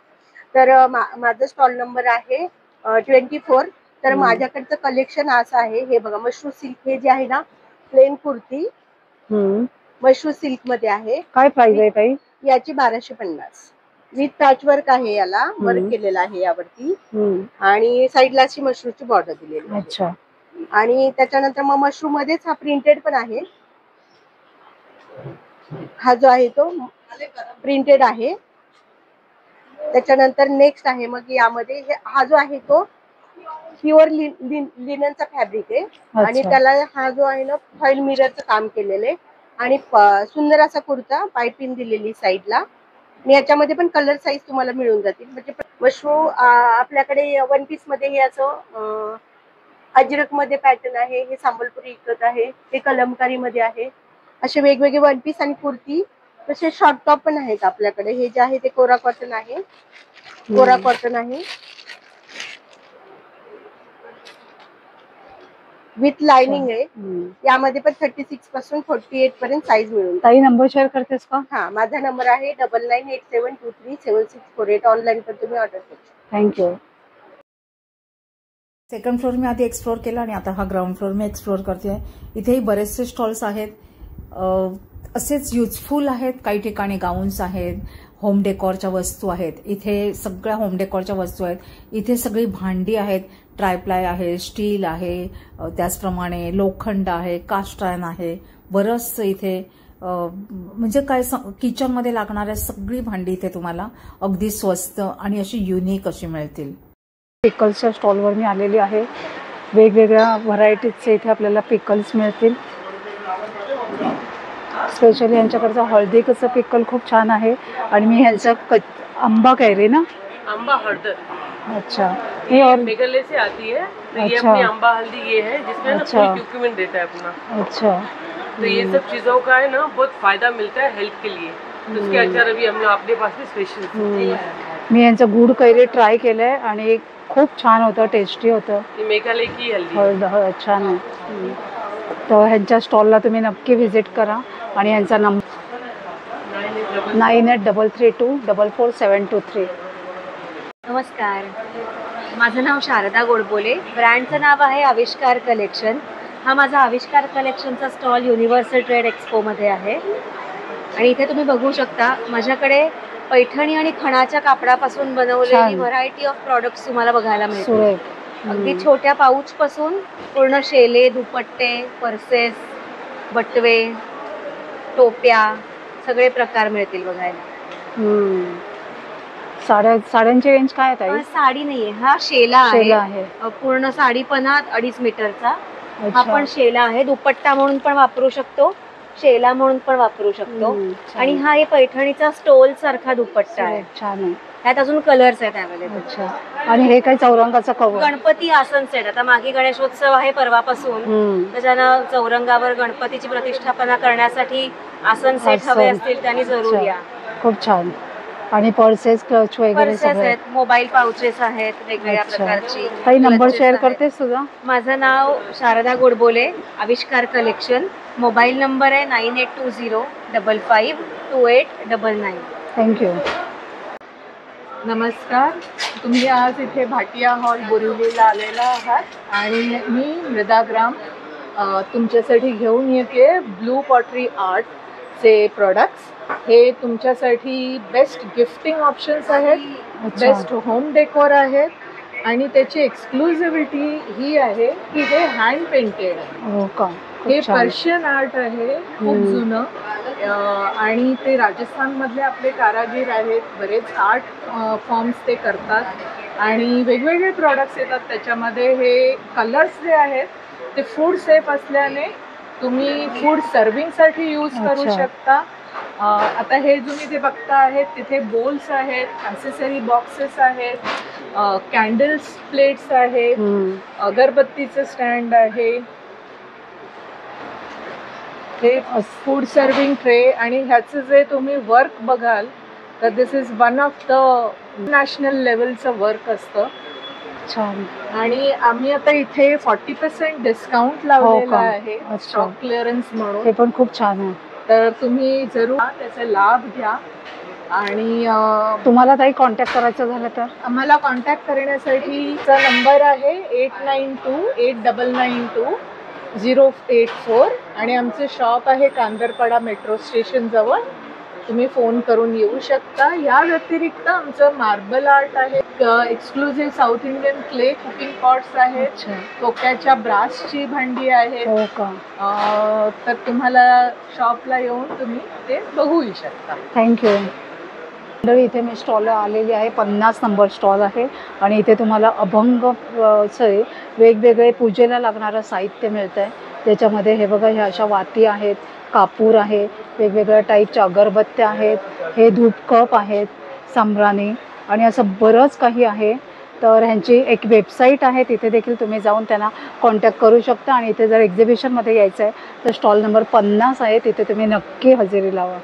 तर माझा स्टॉल नंबर आहे 24. तर माझ्याकडचं कलेक्शन असं आहे, हे बघा मशरू सिल्क हे जे आहे ना, प्लेन कुर्ती मशरू सिल्क मध्ये आहे. काय प्राइस आहे ताई याची? 1250 विथ पॅच वर्क आहे, याला वर्क केलेला आहे यावरती आणि साईडला अशी मशरूची बॉर्डर दिलेली आहे. अच्छा. आणि त्याच्यानंतर मग मशरू मध्येच हा प्रिंटेड पण आहे. हा जो आहे तो प्रिंटेड आहे. त्याच्यानंतर नेक्स्ट आहे मग यामध्ये हा जो आहे तो प्युअर लिननचा फॅब्रिक आहे आणि त्याला हा जो आहे ना फॉईल मिररचं काम केलेलं आहे आणि सुंदर असा कुर्ता पायपिंग दिलेली साईडला. आणि याच्यामध्ये पण कलर साईज तुम्हाला मिळून जातील. म्हणजे मशरू आपल्याकडे वन पीस मध्ये हे असं अजरक मध्ये पॅटर्न आहे, हे संबलपुरी इकत आहे, हे कलमकारी मध्ये आहे. असे वेगवेगळे वन पीस आणि कुर्ती, तसे शॉर्ट टॉप पण आहेत आपल्याकडे. हे जे आहे ते कोरा कॉटन आहे, कोरा कॉटन आहे विथ लाइनिंग आहे. यामध्ये पण 36 पासून 48 पर्यंत साईज मिळून. ताई नंबर शेअर करतेस का? हा, माझा नंबर आहे 9987237648. ऑनलाईन पण तुम्ही ऑर्डर करू शकता. थँक्यू. सेकंड फ्लोर मी आधी एक्सप्लोर केला आणि आता हा ग्राउंड फ्लोर मी एक्सप्लोर करते. इथेही बरेचसे स्टॉल्स आहेत, असेच युजफुल आहेत. काही ठिकाणी गाऊन्स आहेत, होम डेकॉरच्या वस्तू आहेत. इथे सगळ्या होम डेकॉरच्या वस्तू आहेत. इथे सगळी भांडी आहेत, ट्रायप्लाय आहे, स्टील आहे, त्याचप्रमाणे लोखंड आहे, कास्ट आयर्न आहे. बरंचसं इथे म्हणजे काय किचनमध्ये लागणाऱ्या सगळी भांडी इथे तुम्हाला अगदी स्वस्त आणि अशी युनिक अशी मिळतील. पिकल्सच्या स्टॉलवर मी आलेली आहे. वेगवेगळ्या व्हरायटीजचे इथे आपल्याला पिकल्स मिळतील. स्पेशली यांच्याकडचं हळदीचं पिकल खूप छान आहे आणि मी ह्यांचा आंबा कैरी ना, आंबा हळदर. अच्छा, ये और मेघालय से आती है तो ये अपनी अम्बा हल्दी ये है जिसमें ना फुल क्यूक्यूमिन रहता है अपना. अच्छा, तो ये सब चीजों का है ना बहुत फायदा मिलता है हेल्थ के लिए. तो उसके अचार अभी हम अपने पास भी स्पेशल. मी यांचं गुड कैरी ट्राय केलंय आणि खूप छान होतं, टेस्टी होतं. मेघालय की हल्दी हळद छान आहे. तर ह्यांच्या स्टॉलला तुम्ही नक्की व्हिजिट करा आणि यांचा नंबर 9833244723. नमस्कार, माझं नाव शारदा गोडबोले. ब्रँडचं नाव आहे आविष्कार कलेक्शन. हा माझा आविष्कार कलेक्शनचा स्टॉल युनिव्हर्सल ट्रेड एक्सपोमध्ये आहे आणि इथे तुम्ही बघू शकता माझ्याकडे पैठणी आणि खणाच्या कापडापासून बनवलेली व्हरायटी ऑफ प्रॉडक्ट्स तुम्हाला बघायला मिळतील. अगदी छोट्या पाऊच पासून पूर्ण शेले, दुपट्टे, पर्सेस, बटवे, टोप्या सगळे प्रकार मिळतील बघायला. साड्यांची रेंज काय आहे? साडी नाहीये, हा शेला आहे. पूर्ण साडीपणा 2.5 मीटरचा हा पण शेला आहे. दुपट्टा म्हणून पण वापरू शकतो, शेला म्हणून पण वापरू शकतो. आणि हा पैठणीचा स्टोल सारखा दुपट्टा आहे. छान आहे. ह्यात अजून कलर्स आहेत अवेलेबल. अच्छा. आणि हे काय चौरंगाचं कवर? गणपती आसन सेट. आता मागे गणेशोत्सव आहे परवापासून, त्याच्यानं चौरंगावर गणपतीची प्रतिष्ठापना करण्यासाठी आसन सेट हवे असतील त्यांनी जरूर या. खूप छान. आणि पर्सेस, क्लच वगैरे पर्सेस सगळे आहेत, मोबाईल पाउचेस आहेत वेगवेगळ्या प्रकारची. काही नंबर शेअर करतेस तुझा? माझं नाव शारदा गोडबोले, आविष्कार कलेक्शन. मोबाईल नंबर आहे 9820552899. थँक्यू. नमस्कार. तुम्ही आज इथे भाटिया हॉल बोरिवलीला आलेला आहात आणि मी मृदाग्राम तुमच्यासाठी घेऊन येते ब्लू पॉटरी आर्टचे प्रोडक्ट्स. हे तुमच्यासाठी बेस्ट गिफ्टिंग ऑप्शन्स आहेत, बेस्ट होम डेकोर आहेत आणि त्याची एक्सक्लुझिव्हिटी ही आहे की हे हँड पेंटेड आहे. हो का? हे पर्शियन आर्ट आहे, खूप जुनं, आणि ते राजस्थानमधले आपले कारागीर आहेत. बरेच आर्ट फॉर्म्स ते करतात आणि वेगवेगळे प्रॉडक्ट्स येतात त्याच्यामध्ये. हे कलर्स जे आहेत ते फूड सेफ असल्याने तुम्ही फूड सर्विंगसाठी यूज करू शकता. आता हे तुम्ही जे बघता आहेत तिथे बोल्स आहेत, ॲक्सेसरी बॉक्सेस आहेत, कॅन्डल्स प्लेट्स आहेत, अगरबत्तीचं स्टँड आहे, हे फूड सर्विंग ट्रे. आणि ह्याचं जे तुम्ही वर्क बघाल तर this is one of the national लेवलचं वर्क असतं. छान. आणि आम्ही आता इथे 40% डिस्काउंट लावलेला आहे स्टॉक क्लिअरन्स म्हणून. हे पण खूप छान आहे. तर तुम्ही जरूर त्याचा लाभ घ्या. आणि तुम्हाला काही कॉन्टॅक्ट करायचं झालं तर आम्हाला कॉन्टॅक्ट करण्यासाठीचा नंबर आहे 8928992084 आणि आमचं शॉप आहे कांदरपाडा मेट्रो स्टेशन जवळ. तुम्ही फोन करून येऊ शकता. या व्यतिरिक्त आमचं मार्बल आर्ट आहे, exclusive south Indian clay cooking pots आहेत, टोक्याच्या ब्रासची भांडी आहेत. हो का? तर तुम्हाला शॉपला येऊन तुम्ही ते बघूही शकता. थँक्यू. मंडळी, इथे मी स्टॉल आलेली आहे. 50 नंबर स्टॉल आहे आणि इथे तुम्हाला अभंग चे वेगवेगळे पूजेला लागणारं साहित्य मिळतं आहे. त्याच्यामध्ये हे बघा, ह्या अशा वाती आहेत, कापूर आहे, वेगवेगळ्या टाईपच्या अगरबत्त्या आहेत, हे धूप कप आहेत, सांब्राणी आणि असं बरंच काही आहे. तर ह्यांची एक वेबसाईट आहे, तिथे देखील तुम्ही जाऊन त्यांना कॉन्टॅक्ट करू शकता. आणि इथे जर एक्झिबिशनमध्ये यायचं आहे तर स्टॉल नंबर 50 आहे, तिथे तुम्ही नक्की हजेरी लावा.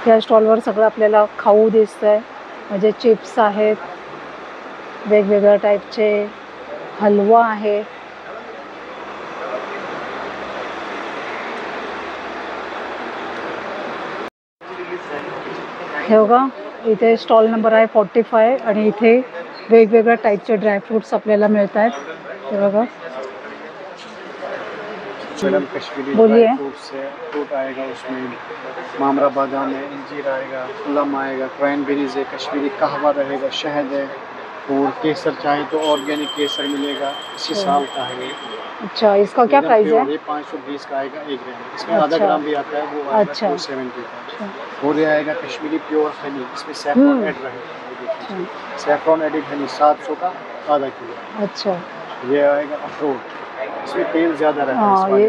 या स्टॉलवर सगळं आपल्याला खाऊ दिसतं आहे, म्हणजे चिप्स आहेत, वेगवेगळ्या टाईपचे हलवा आहे. हे बघा, इथे स्टॉल नंबर आहे 45 आणि इथे वेगवेगळ्या टाईपचे ड्रायफ्रूट्स आपल्याला मिळत आहेत. हे बघा, मैडम कश्मीरी बोलिए. फ्रूट्स है, फ्रूट आएगा उसमें मामरा बादाम है, इंजीर आएगा, प्लम आएगा, क्रैनबेरीज है, कश्मीरी कहवा रहेगा, शहद है और केसर चाहे तो ऑर्गेनिक केसर मिलेगा, इसी साल का है. अच्छा, इसका क्या प्राइस है? ये 520 का आएगा 1 ग्राम. इसमें आधा ग्राम भी आता है, वो आएगा 270 का. और ये आएगा कश्मीरी प्योर हनी, इसमें सैफरॉन ऐड रहेगा. सैफरॉन एडिड हनी 700 का आधा किलो. अच्छा. ये आएगा अखरोट, इसमें तेल ज्यादा रहता है. ये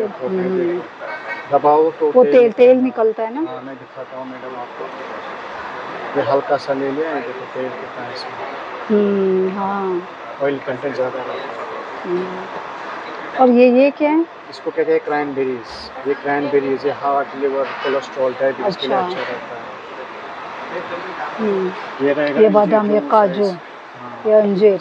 दबाओ तो वो तेल निकलता है ना. हाँ, मैं दिखाता हूँ मैडम आपको. ये हल्का सा ले लिया है, देखो तेल कितना है इसमें. हाँ, ऑयल कंटेंट ज्यादा रहता है. और ये क्या है? इसको कहते हैं क्रैनबेरीज. ये क्रैनबेरीज ये हार्ट, लिवर, कोलेस्ट्रॉल, डायबिटीज के लिए अच्छा रहता है. ये रहेगा, ये बादाम, ये काजू, ये अंजीर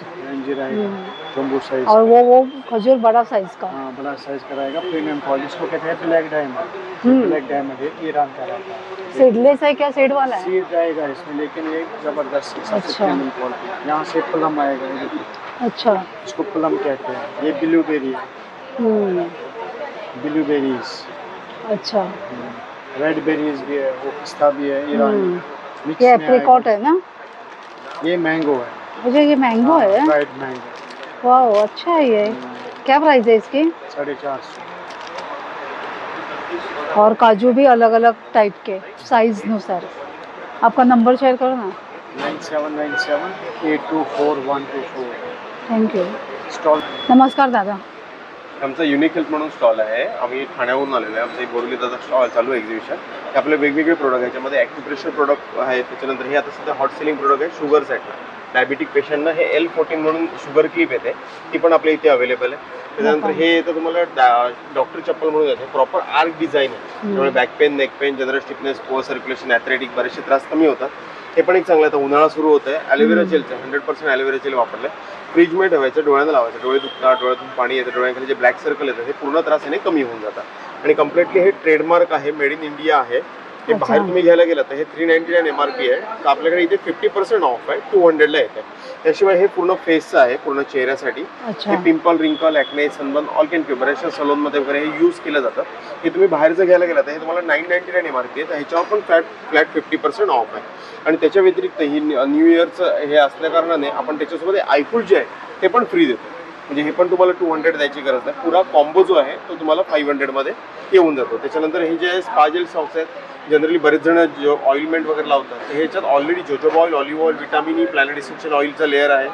आएगा जम्बू साइज. और वो खजूर बड़ा साइज का. हाँ, बड़ा साइज का रहेगा, प्रीमियम क्वालिटी. इसको कहते हैं ब्लैक डायमंड. ब्लैक डायमंड है, ईरान का रहता है. सीडलेस है क्या? सीड वाला है? सीड जाएगा इसमें, लेकिन ये जबरदस्त प्रीमियम क्वालिटी. यहाँ से प्लम आएगा. अच्छा, इसको प्लम कहते हैं. ये ब्लूबेरी है, ब्लूबेरीज. अच्छा. रेड बेरीज भी है, वो पिस्ता भी है, ईरानी. ये एप्रिकॉट है ना? ये मैंगो है. अच्छा, ये मैंगो है. Dried mango. वाह, अच्छा है. ये क्या प्राइस है इसकी? 450. और काजू भी अलग अलग टाइप के साइज नुसार. आपका नंबर शेअर करो ना. 9797824124. थँक्यू. स्टॉल. नमस्कार दादा. आमचा युनिक हेल्थ म्हणून स्टॉल आहे. आम्ही ठाण्यावरून आलेलो आहे. आमचा एक बोरिवलीचा स्टॉल चालू आहे एक्झिबिशन. आपले वेगवेगळे प्रोडक्ट आहे. त्याच्यामध्ये ॲक्युप्रेशर प्रोडक्ट आहे. त्याच्यानंतर हे आता सध्या हॉट सेलिंग प्रोडक्ट आहे शुगरसाठी. डायबिटिक पेशंटना हे L14 म्हणून शुगर क्लिप येते, ती पण आपल्या इथे अवेलेबल आहे. त्याच्यानंतर हे येतं तुम्हाला डॉक्टर चप्पल म्हणून येते. प्रॉपर आर्क डिझाईन आहे, त्यामुळे back pain, neck pain, general stiffness, poor circulation, athletic बरेचसे त्रास कमी होतात. हे पण एक चांगलं आहे. आता उन्हाळा सुरू होत आहे. ॲलोवेरा जेलचं 100% ॲलोवेरा जेल वापरलं. फ्रीजमध्ये ठेवायचं, डोळ्याला लावायचं. डोळे दुखतात, डोळ्यातून पाणी येतं, डोळ्याखाली जे ब्लॅक सर्कल येतं हे पूर्ण त्रास याने कमी होऊन जातात. आणि कम्प्लिटली हे ट्रेडमार्क आहे, मेड इन इंडिया आहे. हे बाहेर तुम्ही घ्यायला गेलात तर हे 399 MRP आहे, तर आपल्याकडे इथे 50% ऑफ आहे, 200ला येते. त्याशिवाय हे पूर्ण फेसचं आहे, पूर्ण चेहऱ्यासाठी. हे पिंपल, रिंकल, acne, sunburn, all can cure. बऱ्याचशा सलूनमध्ये वगैरे हे यूज केलं जातं. हे तुम्ही बाहेर जर घ्यायला गेलात तर हे तुम्हाला 999 MRP आहे, तर ह्याच्यावर पण फ्लॅट 50% ऑफ आहे. आणि त्याच्या व्यतिरिक्त ही न्यू इयरचं हे असल्या कारणाने आपण त्याच्यासोबत आयफूल जे आहे ते पण फ्री देतो. म्हणजे हे पण तुम्हाला 200 द्यायची गरज नाही. पुरा कॉम्बो जो आहे तो तुम्हाला 500 मध्ये येऊन जातो. त्याच्यानंतर हे जे स्पा जेल सॉक्स आहेत, जनरली बरेच जण जो ऑइलमेंट वगैरे लावतात, तर ह्याच्यात already jojoba oil, olive oil, vitamin E, planet essential ऑइलचा लेअर आहे.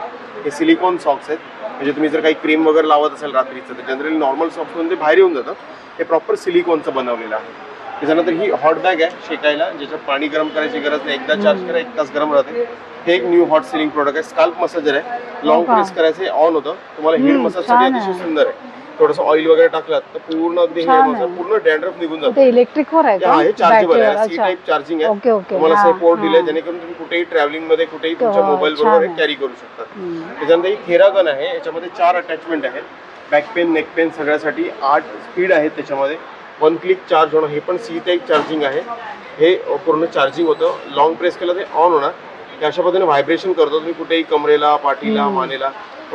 हे सिलिकॉन सॉक्स आहेत. म्हणजे तुम्ही जर काही क्रीम वगैरे लावत असाल रात्रीचं तर जनरली नॉर्मल सॉक्समधून ते बाहेर येऊन जातं. हे प्रॉपर सिलिकॉनचं बनवलेलं आहे. त्याच्यानंतर ही हॉट बॅग आहे शेकायला, ज्याच्यात पाणी गरम करायची गरज नाही. एकदा चार्ज करा 1 तास गरम राहते. हे एक न्यू हॉट सिलिंग प्रोडक्ट आहे. स्काल्प मसाजर आहे. लॉंग प्रेस करायचं, ऑन होतं. तुम्हाला हेड मसाजसाठी अतिशय सुंदर आहे. थोडंसं ऑइल वगैरे टाकलात तर पूर्ण अगदी हे पूर्ण डॅन्ड्रफ निघून जातो. इलेक्ट्रिक वर आहे का? हे चार्जेबल आहे, सी टाइप चार्जिंग आहे. तुम्हाला असं पोर्ट दिलंय जेणेकरून तुम्ही कुठेही ट्रॅव्हलिंग मध्ये कुठेही तुमच्या मोबाईल बरोबर कॅरी करू शकता. त्याच्यानंतर ही थेरागन आहे. याच्यामध्ये 4 अटॅचमेंट आहेत. बॅक पेन, नेक पेन सगळ्यासाठी 8 स्पीड आहेत. त्याच्यामध्ये 1 क्लिक चार्ज होणं. हे पण सी टाइप चार्जिंग आहे. हे पूर्ण चार्जिंग होतं. लॉंग प्रेस केलं ते ऑन होणार. हे अशा पद्धतीने व्हायब्रेशन करतो. तुम्ही कुठेही कमरेला, पाठीला, मानेला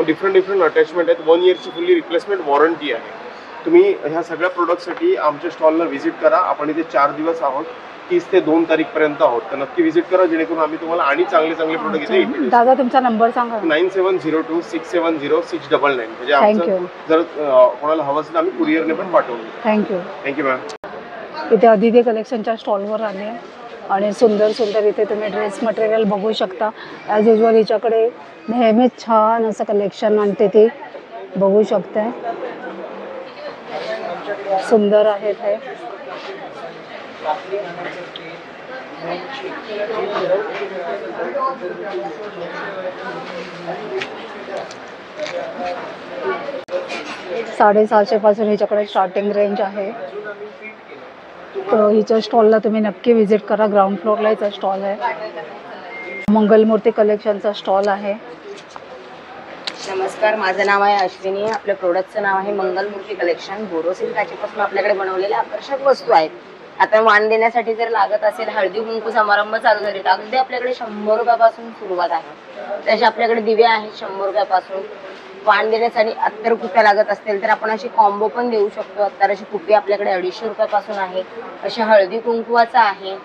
डिफरंट अटॅचमेंट आहेत. 1 इयरची फुल्ली रिप्लेसमेंट वॉरंटी आहे. तुम्ही ह्या सगळ्या प्रोडक्टसाठी आमच्या स्टॉलला व्हिजिट करा. आपण इथे 4 दिवस आहोत, 30 ते 2 तारीखपर्यंत आहोत. तर नक्की व्हिजिट करा, जेणेकरून आम्ही तुम्हाला आणि चांगले प्रोडक्ट इथे. दादा तुमचा नंबर सांगा. 9702670699. म्हणजे आमचं जर कोणाला हवं असेल तर आम्ही कुरिअरने पण पाठवू. Thank you ma'am. इथे अदिती कलेक्शनच्या स्टॉलवर आले आणि सुंदर इथे तुम्ही ड्रेस मटेरियल बघू शकता. ॲज युजल हिच्याकडे नेहमीच छान असं कलेक्शन आणते, ते बघू शकताय. सुंदर आहेत हे. $750 पासून हिच्याकडे स्टार्टिंग रेंज आहे. तर हिच्या स्टॉलला तुम्ही नक्की व्हिजिट करा. ग्राउंड फ्लोअरला हिचा स्टॉल आहे. मंगलमूर्ती कलेक्शनचा स्टॉल आहे. नमस्कार, माझं नाव आहे अश्विनी. आपल्या प्रोडक्टचं नाव आहे मंगलमूर्ती कलेक्शन. बोरोसिल काचेपासून आपल्याकडे बनवलेल्या आकर्षक वस्तू आहेत. आता वाण देण्यासाठी जर लागत असेल, हळदी कुंकू समारंभ चालू झाले तर अगदी आपल्याकडे 100 रुपयापासून सुरुवात आहे. तसे आपल्याकडे दिवे आहेत 100 रुपयापासून. वाण देण्यासाठी अत्तर कुप्या लागत असतील तर आपण अशी कॉम्बो पण देऊ शकतो. अत्तराची कुपी आपल्याकडे 250 रुपयापासून आहे. अशी हळदी कुंकुवाचा आहे.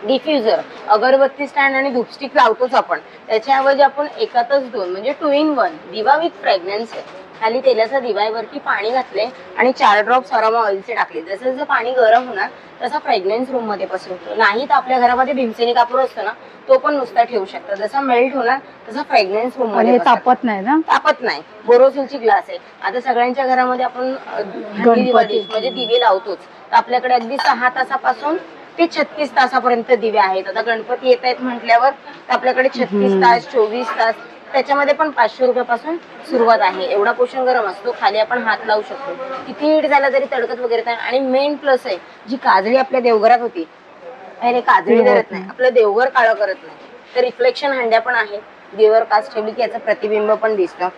डिफ्युजर, अगरबत्ती स्टँड आणि धूपस्टिक लावतोच आपण. त्याच्याऐवजी आपण एकातच 2 म्हणजे 2 in 1 दिवा विथ फ्रेग्रन्स आहे. खाली तेलाचा दिवावरती पाणी घातले आणि 4 ड्रॉप्स अरोमा ऑइलचे टाकले. जसं जसं पाणी गरम होणार तसा फ्रेग्रन्स रूम मध्ये पसरतो. नाही तर आपल्या घरामध्ये भीमसेनी कापूर असतो ना, तो पण नुसता ठेवू शकता. जसा मेल्ट होणार तसा फ्रेग्रन्स रूम मध्ये तापत नाही ना? तापत नाही. बोरोसिलची ग्लास आहे. आता सगळ्यांच्या घरामध्ये आपण म्हणजे दिवे लावतोच. तर आपल्याकडे अगदी 6 तासापासून ते 36 तासापर्यंत दिवे आहेत. आता गणपती येत आहेत म्हटल्यावर आपल्याकडे 36 तास, 24 तास, त्याच्यामध्ये पण 500 रुपयापासून सुरुवात आहे. एवढा पोषण गरम असतो. खाली आपण हात लावू शकतो. किती हीट झाला तरी तडकत वगैरे नाही. आणि मेन प्लस आहे, जी काजळी आपल्या देवघरात होती, काजळी धरत नाही, आपलं देवघर काळं करत नाही. तर रिफ्लेक्शन हंड्या पण आहेत. देवर काच ठेवली की याचं प्रतिबिंब पण दिसतं.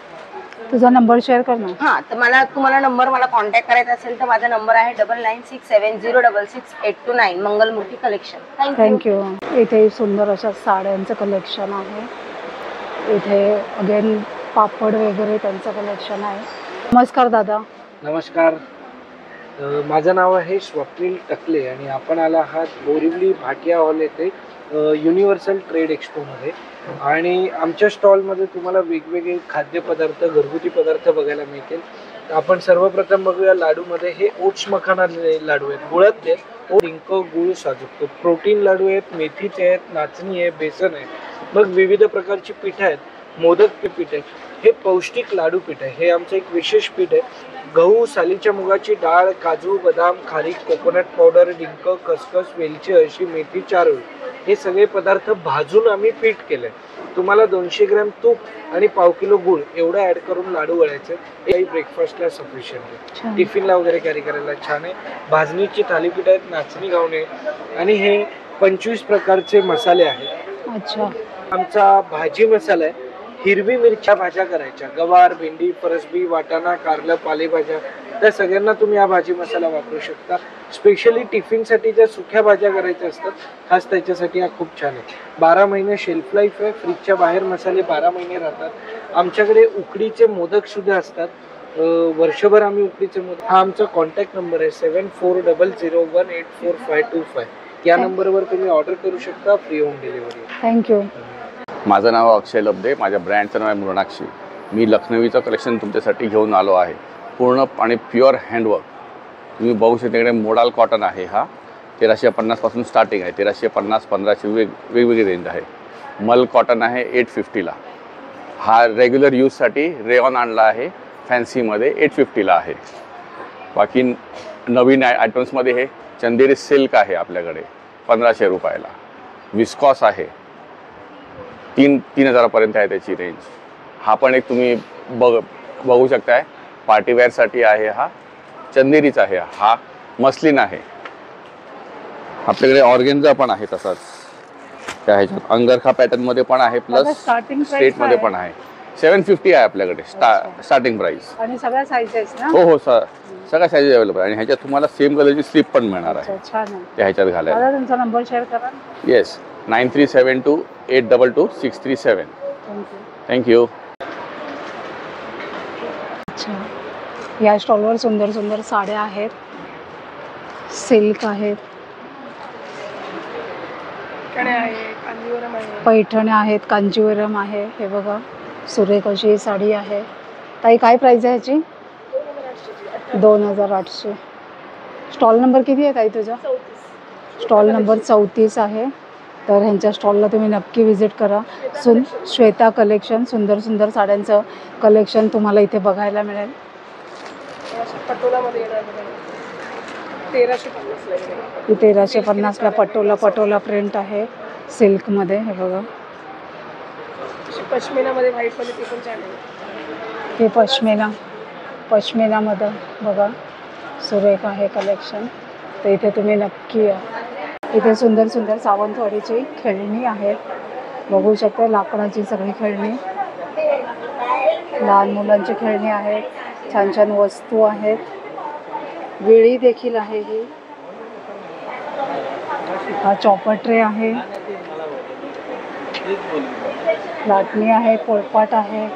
तुझा नंबर शेअर कर ना. हा, तर तुम्हाला कॉन्टॅक्ट करायचा असेल तर माझा नंबर आहे 9967068229. मंगलमूर्ती कलेक्शन. थँक्यू. इथे सुंदर अशा साड्यांचं कलेक्शन आहे. इथे अगेन पापड वगैरे त्यांचं कलेक्शन आहे. नमस्कार दादा. नमस्कार, माझं नाव आहे स्वप्नील टकले आणि आपण आला आहात बोरिवली भाटिया हॉल येथे युनिव्हर्सल ट्रेड एक्सपोमध्ये. आणि आमच्या स्टॉलमध्ये तुम्हाला वेगवेगळे खाद्यपदार्थ, घरगुती पदार्थ बघायला मिळतील. आपण सर्वप्रथम बघूया लाडूमध्ये. हे ओट्स मखाना लाडू आहेत, गुळातले. डिंक, गुळ, साजूक. प्रोटीन लाडू आहेत, मेथीचे आहेत, नाचणी आहे, बेसन आहे. मग विविध प्रकारची पीठ आहेत, मोदक पीठ आहे. हे पौष्टिक लाडू पीठ आहे. हे आमचं एक विशेष पीठ आहे. गहू, सालीच्या मुगाची डाळ, काजू, बदाम, खारीक, कोकोनट पावडर, डिंक, खसखस, वेलची, अळशी, मेथी, चारोळी हे सगळे पदार्थ भाजून आम्ही पीठ केलंय. तुम्हाला 200 ग्रॅम तूप आणि पाव किलो गुळ एवढं ऍड करून लाडू वळायचे. हे ब्रेकफास्टला सफिशियंट आहे. टिफिनला वगैरे कॅरी करायला छान आहे. भाजणीची थालीपीठ आहेत, नाचणी घावणे आणि हे 25 प्रकारचे मसाले आहेत. अच्छा. आमचा भाजी मसाला आहे. हिरवी मिरच्या भाज्या करायच्या, गवार, भेंडी, फरसबी, वाटाणा, कारलं, पालेभाज्या, त्या सगळ्यांना तुम्ही हा भाजी मसाला वापरू शकता. स्पेशली टिफिनसाठी ज्या सुक्या भाज्या करायच्या असतात खास त्याच्यासाठी हा खूप छान आहे. 12 महिने शेल्फ लाईफ आहे. फ्रीजच्या बाहेर मसाले 12 महिने राहतात. आमच्याकडे उकडीचे मोदक सुद्धा असतात. वर्षभर आम्ही उकडीचे मोदक. हा आमचा कॉन्टॅक्ट नंबर आहे 7400018455. या नंबरवर तुम्ही ऑर्डर करू शकता. Free home delivery. थँक्यू. माझं नाव अक्षय लब्धे. माझ्या ब्रँडचं नाव आहे मृणाक्षी. मी लखनवीचं कलेक्शन तुमच्यासाठी घेऊन आलो आहे. पूर्ण आणि प्युअर हँडवर्क. तुम्ही बघू शकता इकडे मोडाल कॉटन आहे. हा 1350 पासून स्टार्टिंग आहे. 1350, 1500 वेगवेगळी रेंज आहे. मल कॉटन आहे 850ला. हा रेग्युलर यूजसाठी रेऑन आणला आहे फॅन्सीमध्ये 850ला आहे. बाकी नवीन आयटम्समध्ये हे चंदेरी सिल्क आहे आपल्याकडे 1500 रुपयाला. विस्कॉस आहे 3000पर्यंत आहे त्याची रेंज. हा पण एक तुम्ही बघू शकताय पार्टीवेअरसाठी आहे. हा चंदेरीचा आहे. हा मस्लिन आहे. आपल्याकडे ऑर्गेन्झा पण आहे तसाच त्या ह्याच्यात अंगरखा पॅटर्नमध्ये पण आहे. प्लस स्ट्रेटमध्ये पण आहे. 750 आहे आपल्याकडे स्टार्टिंग प्राइस. आणि सगळ्या साईजेस ना? हो हो सगळ्या साईज अवेलेबल आहे. आणि ह्याच्यात तुम्हाला सेम कलरची स्लीप पण मिळणार आहे. छान आहे. त्या ह्याच्यात घालायला. दादा तुमचा नंबर शेअर करा. येस 9372822637. थँक्यू. अच्छा. या स्टॉलवर सुंदर सुंदर साड्या आहेत, सिल्क आहेत, पैठण्या आहेत, कांजीवरम आहे. हे बघा सुरेख अशी साडी आहे. ताई काय प्राइस आहे ह्याची? 2800. स्टॉल नंबर किती आहे ताई तुझा? स्टॉल नंबर 34 आहे. तर ह्यांच्या स्टॉलला तुम्ही नक्की व्हिजिट करा. श्वेता कलेक्शन सुंदर सुंदर साड्यांचं कलेक्शन तुम्हाला इथे बघायला मिळेल. पटोलामध्ये येणार बघा 1350 1350ला पटोला प्रिंट आहे सिल्कमध्ये. हे बघा पश्मिनामध्ये व्हाईटमध्ये ते पण छान आहे. हे पश्मिनामध्ये बघा सुरेख आहे कलेक्शन. तर इथे तुम्ही नक्की या. इथे सुंदर सुंदर सावंतवाडीची खेळणी आहेत. बघू शकता लाकडाची सगळी खेळणी, लहान मुलांची खेळणी आहेत. छान छान वस्तू आहेत. विळी देखील आहे. ही हा चॉपर ट्रे आहे, लाटणी आहे, पोळपाट आहे,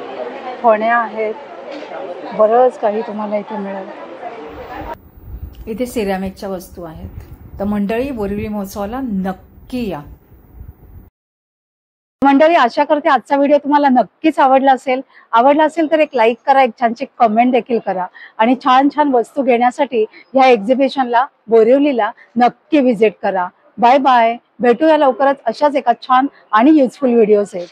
फण्या आहेत. बरंच काही तुम्हाला इथे मिळेल. इथे सिरॅमिकच्या वस्तू आहेत. तर मंडळी बोरिवली महोत्सवाला नक्की या. मंडळी आशा करते आजचा व्हिडिओ तुम्हाला नक्कीच आवडला असेल तर एक लाईक करा, एक छानशी कमेंट देखील करा. आणि छान छान वस्तू घेण्यासाठी ह्या एक्झिबिशनला बोरिवलीला नक्की व्हिजिट करा. Bye bye. भेटूया लवकरच अशाच एका छान आणि युजफुल व्हिडिओ आहेत.